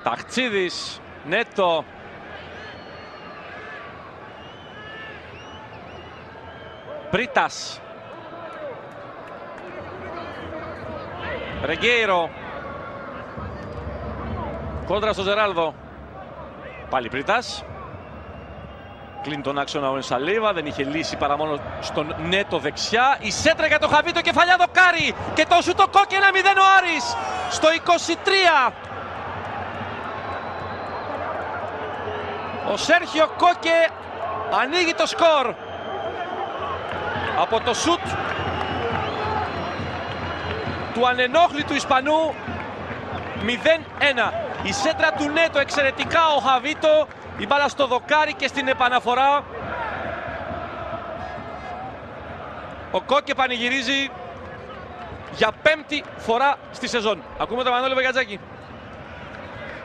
Ταχτσίδης, Νέτο. Πρίτας. Ρεγκέιρο. Κόντρα στο Ζεράλδο. Πάλι Πρίτας. Κλείνει τον άξονα ο Ενσαλίβα, δεν είχε λύση παρά μόνο στον Νέτο δεξιά. Η σέντρα για το Χαβίτο, κεφαλιά δοκάρι και το σούτο Κόκε 1-0 ο Άρης στο 23. Ο Σέρχιο Κόκε ανοίγει το σκορ από το σούτ του ανενόχλητου Ισπανού. 0-1. Η σέντρα του Νέτο εξαιρετικά, ο Χαβίτο. Η μπάλα στο δοκάρι και στην επαναφορά. Ο Κόκε πανηγυρίζει για 5η φορά στη σεζόν. Ακούμε τον Μανώλη Βεγιατζάκη.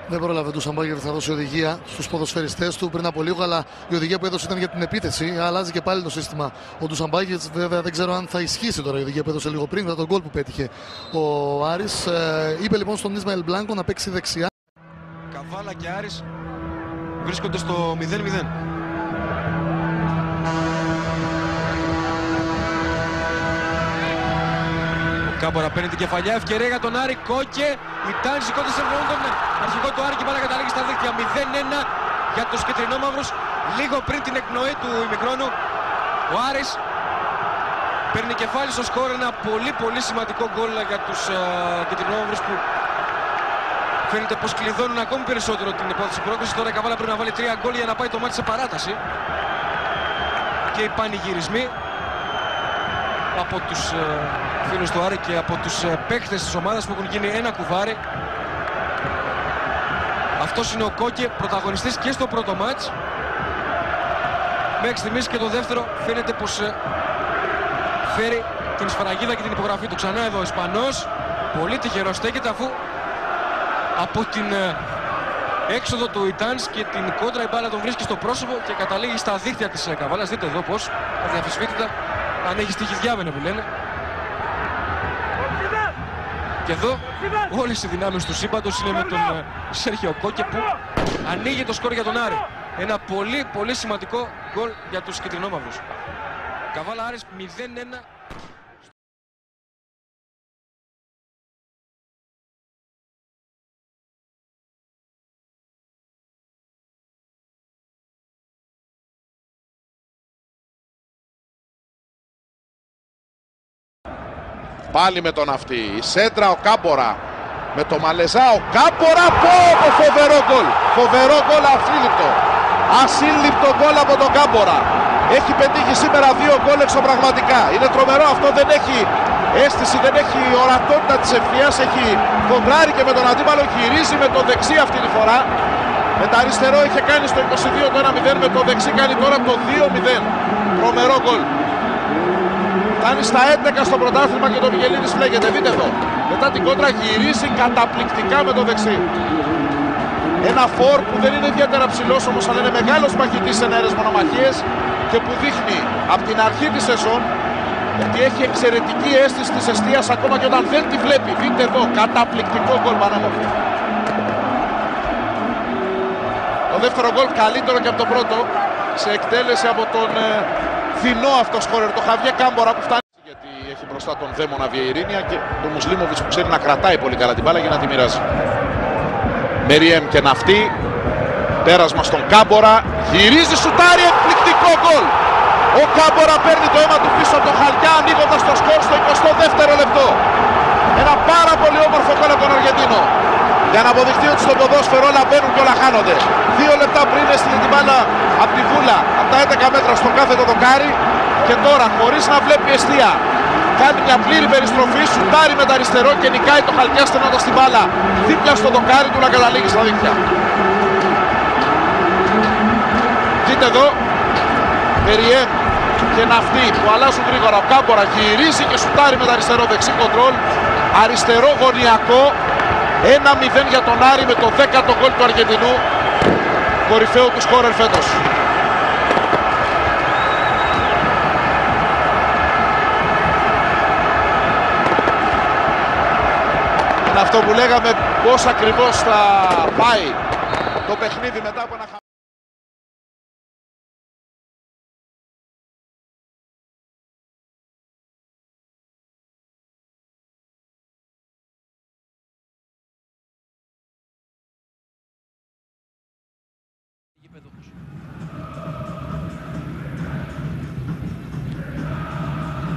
Δεν πρόλαβε του Σαμπάγεβιτς να δώσει οδηγία στους ποδοσφαιριστές του πριν από λίγο, αλλά η οδηγία που έδωσε ήταν για την επίθεση. Αλλάζει και πάλι το σύστημα ο Ντουσαμπάγεβιτς. Βέβαια δεν ξέρω αν θα ισχύσει τώρα η οδηγία που έδωσε λίγο πριν, μετά τον γκολ που πέτυχε ο Άρης. Είπε λοιπόν στον Ισμαήλ Μπλάνκο να παίξει δεξιά. Καβάλα και Άρης βρίσκονται στο 0-0. Ο Κάμπορα παίρνει την κεφαλιά, ευκαιρία για τον Άρη. Κόκε, η Τάνη σηκώνται σε τον αρχικό του Άρη και μπάλα καταλήγει στα δίκτυα. 0-1 για τους κυτρινόμαυρους. Λίγο πριν την εκπνοή του ημιχρόνου, ο Άρης παίρνει κεφάλι στο σκορ. Ένα πολύ σημαντικό γκολ για τους κυτρινόμαυρους που φαίνεται πως κλειδώνουν ακόμη περισσότερο την υπόθεση πρόκρισης. Τώρα η Καβάλα πρέπει να βάλει 3 γκολ για να πάει το μάτι σε παράταση. Και οι πανηγυρισμοί από τους φίλους του Άρη και από τους παίκτες της ομάδας που έχουν γίνει ένα κουβάρι. Αυτός είναι ο Κόκε, πρωταγωνιστής και στο πρώτο μάτς. Μέχρι στιγμής και το δεύτερο φαίνεται πως φέρει την σφραγίδα και την υπογραφή του. Ξανά εδώ ο Ισπανός, πολύ τυχερός στέκεται αφού από την έξοδο του Ιτάνς και την κόντρα η μπάλα τον βρίσκει στο πρόσωπο και καταλήγει στα δίχτυα της Καβάλας. Δείτε εδώ πως αδιαφυσβήτητα ανοίγει στη διάβαινε που λένε. Και εδώ όλες οι δυνάμεις του σύμπαντος είναι με τον Σέρχιο Κόκε που ανοίγει το σκορ για τον Άρη. Ένα πολύ σημαντικό γκολ για τους κυτρινόμαυρους. Καβάλα Άρης 0-1. Πάλι με τον αυτή, η σέντρα ο Κάμπορα με το Μαλεζά, ο Κάμπορα, το φοβερό γκολ, φοβερό γκολ, ασύλληπτο γκολ από τον Κάμπορα. Έχει πετύχει σήμερα 2 γκολ εξωπραγματικά, είναι τρομερό αυτό, δεν έχει αίσθηση, δεν έχει ορατότητα της ευθείας, έχει κοντράρει και με τον αντίπαλο, γυρίζει με το δεξί αυτή τη φορά. Με το αριστερό είχε κάνει στο 22 το 1-0, με το δεξί κάνει τώρα το 2-0, τρομερό γκολ. Φτάνει στα 11 στο πρωτάθλημα και το Μιγελίδης φλέγεται. Δείτε εδώ. Μετά την κόντρα γυρίζει καταπληκτικά με το δεξί. Ένα φορ που δεν είναι ιδιαίτερα ψηλός όμως, αλλά είναι μεγάλος μαχητής σε νέες μονομαχίες και που δείχνει από την αρχή της σεζόν ότι έχει εξαιρετική αίσθηση της εστίας ακόμα και όταν δεν τη βλέπει. Δείτε εδώ. Καταπληκτικό γκολ πανέμορφο. Το δεύτερο γκολ καλύτερο και από το πρώτο σε εκτέλεση από τον φινό αυτό σκόρερ, το Χαβιέ Κάμπορα που φτάνει. Γιατί έχει μπροστά τον δαίμονα Βιεϊρίνια και τον Μουσλίμοβιτς που ξέρει να κρατάει πολύ καλά την μπάλα για να τη μοιράζει. Μεριέμ και Ναυτή. Πέρασμα στον Κάμπορα. Γυρίζει, σουτάρει, εκπληκτικό γκολ. Ο Κάμπορα παίρνει το αίμα του πίσω από τον Χαλκιά, ανοίγοντας το σκορ στο 22ο λεπτό. Ένα πάρα πολύ όμορφο γκολ από τον Αργεντίνο. Για να αποδειχτεί ότι στο ποδόσφαιρο όλα μπαίνουν και όλα χάνονται. 2 λεπτά πριν έστειλε την μπάλα από τη βούλα, από τα 11 μέτρα στο κάθετο δοκάρι. Και τώρα, χωρίς να βλέπει εστία, κάνει μια πλήρη περιστροφή, σουτάρει με τα αριστερό και νικάει το Χαλκιά στενώντας την μπάλα δίπλα στο δοκάρι του να καταλήγει στα δίκτυα. Δείτε εδώ, Μεριέμ και Ναυτή που αλλάζουν γρήγορα. Ο Κάμπορα γυρίζει και σουτάρει με τα αριστερό δεξί κοντρόλ. Αριστερό γωνιακό. 1-0 για τον Άρη με το 10ο γκολ του Αργεντινού, κορυφαίο του σκόρερ φέτος. Είναι αυτό που λέγαμε, πώς ακριβώς θα πάει το παιχνίδι μετά από ένα χαμό.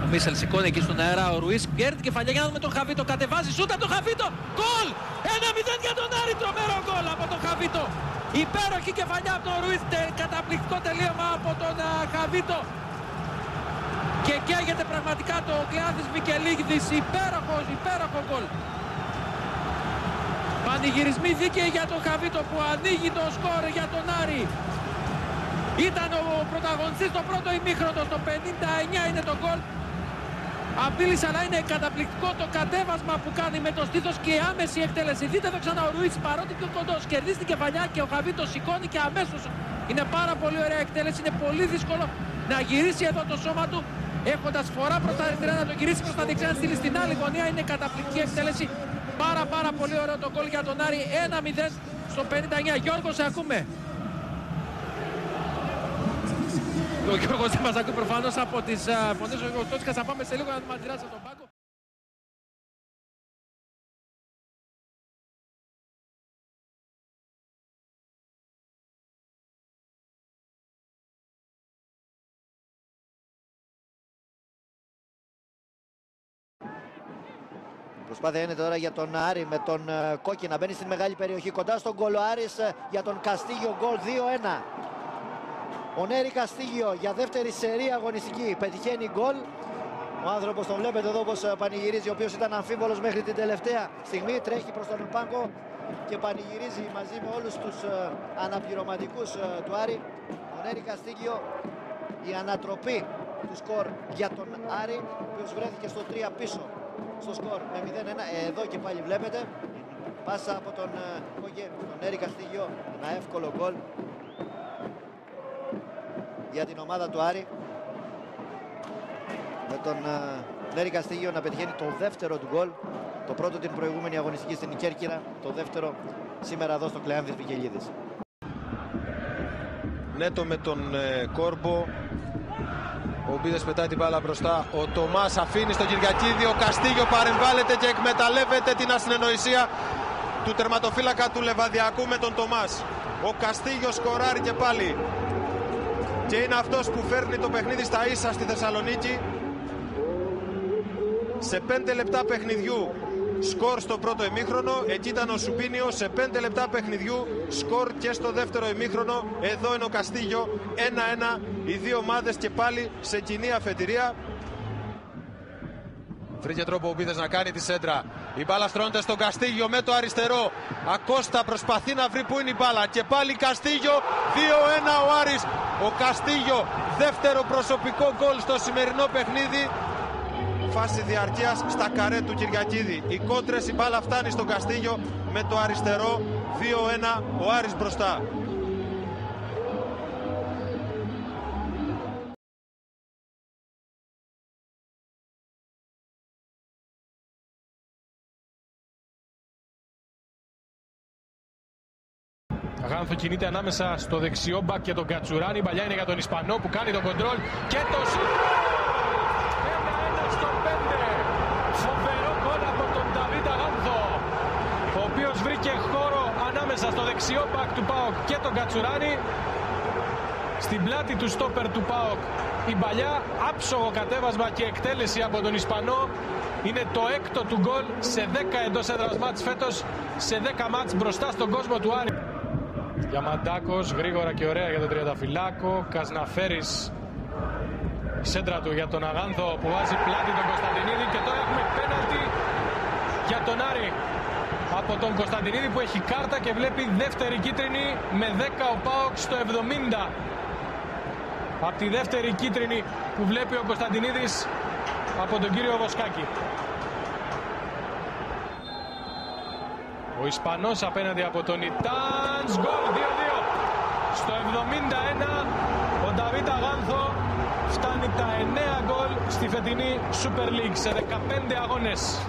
Ο Μίσελ σηκώνει εκεί στον αέρα, ο Ρουίς πιέρνει την κεφαλιά για να δούμε τον Χαβίτο, κατεβάζει, σούτα τον Χαβίτο, γκολ! 1-0 για τον Άρη, τρομερό γκολ από τον Χαβίτο. Υπέροχη κεφαλιά από τον Ρουίς, καταπληκτικό τελείωμα από τον Χαβίτο. Και καίγεται πραγματικά το Κλεάνθης Μικελίδης, υπέροχο γκολ. Πανηγυρισμοί δίκαιοι για τον Χαβίτο που ανοίγει το σκορ για τον Άρη. Ήταν ο πρωταγωνιστής στο πρώτο ημίχρονο, στο 59 είναι το γκολ. Απείλησε, αλλά είναι καταπληκτικό το κατέβασμα που κάνει με το στήθος και η άμεση εκτέλεση. Δείτε εδώ ξανά ο Ρουίς, παρότι πιο κοντός, κερδίζει την κεφαλιά και ο Χαβίτος σηκώνει και αμέσως. Είναι πάρα πολύ ωραία εκτέλεση, είναι πολύ δύσκολο να γυρίσει εδώ το σώμα του. Έχοντας φορά προς τα αριστερά να το γυρίσει προς τα δεξιά, να στείλει στην άλλη γωνία, είναι καταπληκτική εκτέλεση. Πάρα πολύ ωραίο το γκολ για τον Άρη, 1-0 στο 59. Γιώργο, σε ακούμε. Ο Γιώργος δεν μας ακούει προφανώς από τις φωνές ο Γιώργος Τότσικας. Θα πάμε σε λίγο να μας αντιδράσει από τον πάγκο. Η προσπάθεια είναι τώρα για τον Άρη με τον Κόκκι να μπαίνει στην μεγάλη περιοχή κοντά στον γκολ. Ο Άρης για τον Καστίγιο, γκολ 2-1. Ο Νέρη Καστίγιο για δεύτερη σερία αγωνιστική πετυχαίνει γκολ. Ο άνθρωπος τον βλέπετε εδώ πως πανηγυρίζει, ο οποίος ήταν αμφίβολος μέχρι την τελευταία στιγμή. Τρέχει προς τον πάγκο και πανηγυρίζει μαζί με όλους τους αναπληρωματικούς του Άρη. Ο Νέρη Καστίγιο, η ανατροπή του σκορ για τον Άρη, ο οποίος βρέθηκε στο 3 πίσω στο σκορ με 0-1. Εδώ και πάλι βλέπετε πάσα από τον Νέρη Καστίγιο, ένα εύκολο γκολ για την ομάδα του Άρη, με τον Νέρη Καστίγιο να πετυχαίνει το δεύτερο του γκολ. Το πρώτο την προηγούμενη αγωνιστική στην Κέρκυρα, το δεύτερο σήμερα εδώ στο Κλεάνθης Μικελίδης. Νέτο με τον Κόρμπο. Ο Μπίδες πετάει την μπάλα μπροστά. Ο Τομάς αφήνει στο Κυριακίδη. Ο Καστίγιο παρεμβάλλεται και εκμεταλλεύεται την ασυνεννοησία του τερματοφύλακα του Λεβαδιακού με τον Τομάς. Ο Καστίγιο σκοράρει και πάλι. Και είναι αυτός που φέρνει το παιχνίδι στα ίσα στη Θεσσαλονίκη. Σε 5 λεπτά παιχνιδιού σκορ στο πρώτο ημίχρονο. Εκεί ήταν ο Σουμπίνιο. Σε 5 λεπτά παιχνιδιού σκορ και στο δεύτερο ημίχρονο. Εδώ είναι ο Καστίγιο. 1-1 οι δύο ομάδες και πάλι σε κοινή αφετηρία. Βρήκε τρόπο ο Μπίδες να κάνει τη σέντρα. Η μπάλα στρώνεται στον Καστίγιο με το αριστερό. Ακώστα προσπαθεί να βρει που είναι η μπάλα. Και πάλι Καστίγιο. 2-1 ο Άρης. Ο Καστίγιο, δεύτερο προσωπικό γκολ στο σημερινό παιχνίδι. Φάση διαρκείας στα καρέ του Κυριακίδη. Οι κόντρες, η μπάλα φτάνει στον Καστίγιο με το αριστερό. 2-1 ο Άρης μπροστά. Γάνθο κινείται ανάμεσα στο δεξιό μπακ και τον Κατσουράνη. Η παλιά είναι για τον Ισπανό που κάνει τον κοντρόλ και το σουτ. 1-1 στο 5. Φοβερό γκολ από τον Νταβίτ Αγάνθο, ο οποίος βρήκε χώρο ανάμεσα στο δεξιό μπακ του ΠΑΟΚ και τον Κατσουράνη. Στην πλάτη του στόπερ του ΠΑΟΚ η παλιά, άψογο κατέβασμα και εκτέλεση από τον Ισπανό. Είναι το έκτο του γκολ σε 10 εντός έδρας μάτς φέτος, σε 10 μάτς μπροστά στον κόσμο του Άρη. Διαμαντάκος, γρήγορα και ωραία για τον Τριανταφυλάκο. Κασναφέρης, η σέντρα του για τον Αγάνθο που βάζει πλάτη τον Κωνσταντινίδη. Και τώρα έχουμε πέναλτι για τον Άρη από τον Κωνσταντινίδη που έχει κάρτα και βλέπει δεύτερη κίτρινη με 10 ο ΠΑΟΚ στο 70. Από τη δεύτερη κίτρινη που βλέπει ο Κωνσταντινίδης από τον κύριο Βοσκάκη. Ο Ισπανός απέναντι από τον Ιτάνς. Γκολ 2-2. Στο 71 ο Νταβίτ Αγάνθο φτάνει τα 9 γκολ στη φετινή Super League σε 15 αγώνες.